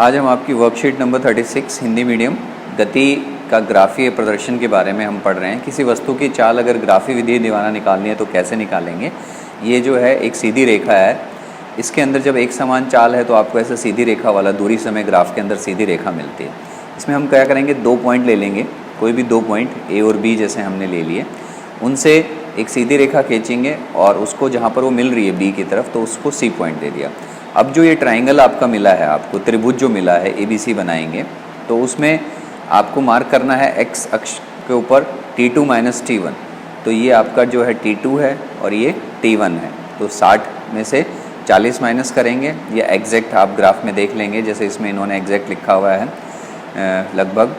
आज हम आपकी वर्कशीट नंबर 36 हिंदी मीडियम गति का ग्राफीय प्रदर्शन के बारे में हम पढ़ रहे हैं। किसी वस्तु की चाल अगर ग्राफी विधि द्वारा निकालनी है तो कैसे निकालेंगे। ये जो है एक सीधी रेखा है, इसके अंदर जब एक समान चाल है तो आपको ऐसा सीधी रेखा वाला दूरी समय ग्राफ के अंदर सीधी रेखा मिलती है। इसमें हम क्या करेंगे, 2 पॉइंट ले लेंगे, कोई भी 2 पॉइंट ए और बी जैसे हमने ले लिए, उनसे एक सीधी रेखा खींचेंगे और उसको जहाँ पर वो मिल रही है बी की तरफ तो उसको सी पॉइंट दे दिया। अब जो ये ट्राइंगल आपका मिला है, आपको त्रिभुज जो मिला है ABC बनाएंगे तो उसमें आपको मार्क करना है x अक्ष के ऊपर T2 - T1। तो ये आपका जो है T2 है और ये T1 है। तो 60 में से 40 माइनस करेंगे, या एग्जैक्ट आप ग्राफ में देख लेंगे, जैसे इसमें इन्होंने एग्जैक्ट लिखा हुआ है लगभग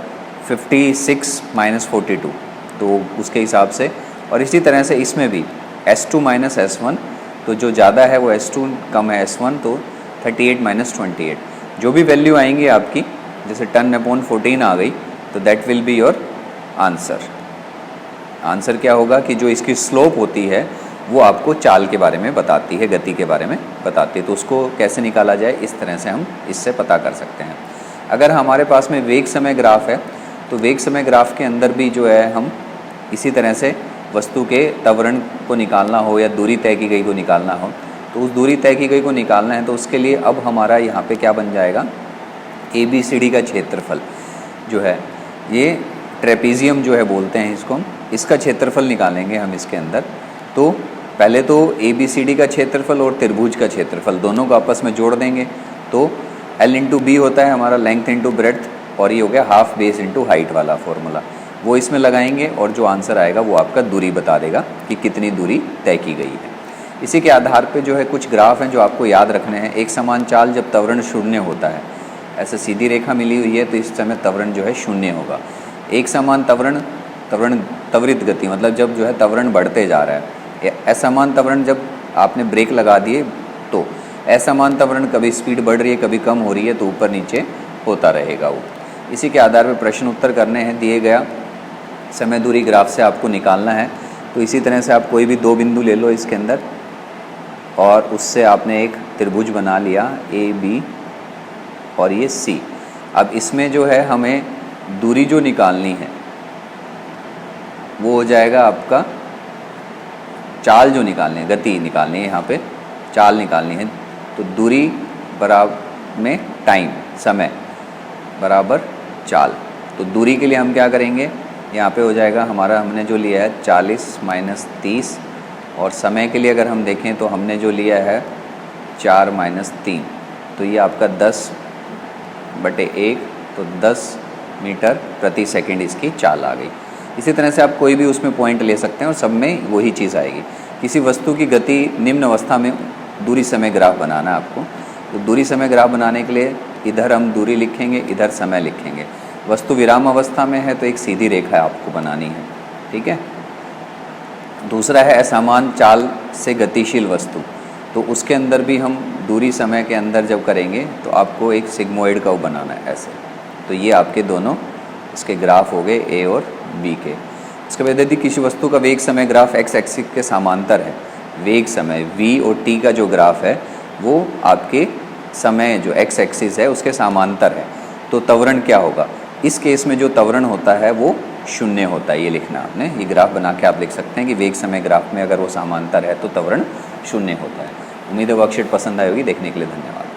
56 - 42, तो उसके हिसाब से। और इसी तरह से इसमें भी S2 - S1, तो जो ज़्यादा है वो S2 कम है S1, तो 38 - 28। जो भी वैल्यू आएंगी आपकी, जैसे 10/14 आ गई तो that will be your answer. Answer क्या होगा कि जो इसकी स्लोप होती है वो आपको चाल के बारे में बताती है, गति के बारे में बताती है। तो उसको कैसे निकाला जाए, इस तरह से हम इससे पता कर सकते हैं। अगर हमारे पास में वेग समय ग्राफ है तो वेग समय ग्राफ के अंदर भी जो है हम इसी तरह से वस्तु के त्वरण को निकालना हो या दूरी तय की गई को निकालना हो, तो उस दूरी तय की गई को निकालना है तो उसके लिए अब हमारा यहाँ पे क्या बन जाएगा, ABCD का क्षेत्रफल जो है, ये ट्रेपीजियम जो है बोलते हैं इसको, इसका क्षेत्रफल निकालेंगे हम इसके अंदर। तो पहले तो ABCD का क्षेत्रफल और त्रिभुज का क्षेत्रफल दोनों को आपस में जोड़ देंगे, तो L × B होता है हमारा लेंथ × ब्रेड्थ, और ये हो गया हाफ बेस × हाइट वाला फॉर्मूला, वो इसमें लगाएंगे और जो आंसर आएगा वो आपका दूरी बता देगा कि कितनी दूरी तय की गई है। इसी के आधार पे जो है कुछ ग्राफ हैं जो आपको याद रखने हैं। एक समान चाल जब त्वरण शून्य होता है, ऐसे सीधी रेखा मिली हुई है तो इस समय त्वरण जो है शून्य होगा। एक समान त्वरित गति मतलब जब जो है त्वरण बढ़ते जा रहा है। असमान त्वरण जब आपने ब्रेक लगा दिए तो असमान त्वरण कभी स्पीड बढ़ रही है कभी कम हो रही है तो ऊपर नीचे होता रहेगा वो। इसी के आधार पर प्रश्न उत्तर करने हैं। दिए गया समय दूरी ग्राफ से आपको निकालना है। तो इसी तरह से आप कोई भी 2 बिंदु ले लो इसके अंदर और उससे आपने एक त्रिभुज बना लिया AB और ये C। अब इसमें जो है हमें दूरी जो निकालनी है वो हो जाएगा आपका चाल जो निकालनी है, गति निकालनी है, यहाँ पे चाल निकालनी है। तो दूरी बराबर में टाइम, समय बराबर चाल। तो दूरी के लिए हम क्या करेंगे, यहाँ पे हो जाएगा हमारा, हमने जो लिया है 40 - 30, और समय के लिए अगर हम देखें तो हमने जो लिया है 4 - 3, तो ये आपका 10/1, तो 10 मीटर प्रति सेकंड इसकी चाल आ गई। इसी तरह से आप कोई भी उसमें पॉइंट ले सकते हैं और सब में वही चीज़ आएगी। किसी वस्तु की गति निम्न अवस्था में दूरी समय ग्राफ बनाना है आपको। तो दूरी समय ग्राफ बनाने के लिए इधर हम दूरी लिखेंगे, इधर समय लिखेंगे। वस्तु विराम अवस्था में है तो एक सीधी रेखा आपको बनानी है, ठीक है। दूसरा है असमान चाल से गतिशील वस्तु, तो उसके अंदर भी हम दूरी समय के अंदर जब करेंगे तो आपको एक सिग्मोइड कर्व बनाना है ऐसे। तो ये आपके दोनों इसके ग्राफ हो गए A और B के। इसके बाद यदि किसी वस्तु का वेग समय ग्राफ x एक्सिस के समांतर है, वेग समय V और T का जो ग्राफ है वो आपके समय जो x एक्सिस है उसके समांतर है, तो त्वरण क्या होगा। इस केस में जो त्वरण होता है वो शून्य होता है। ये लिखना आपने, ये ग्राफ बना के आप लिख सकते हैं कि वेग समय ग्राफ में अगर वो समांतर है तो त्वरण शून्य होता है। उम्मीद है वर्कशीट पसंद आई होगी। देखने के लिए धन्यवाद।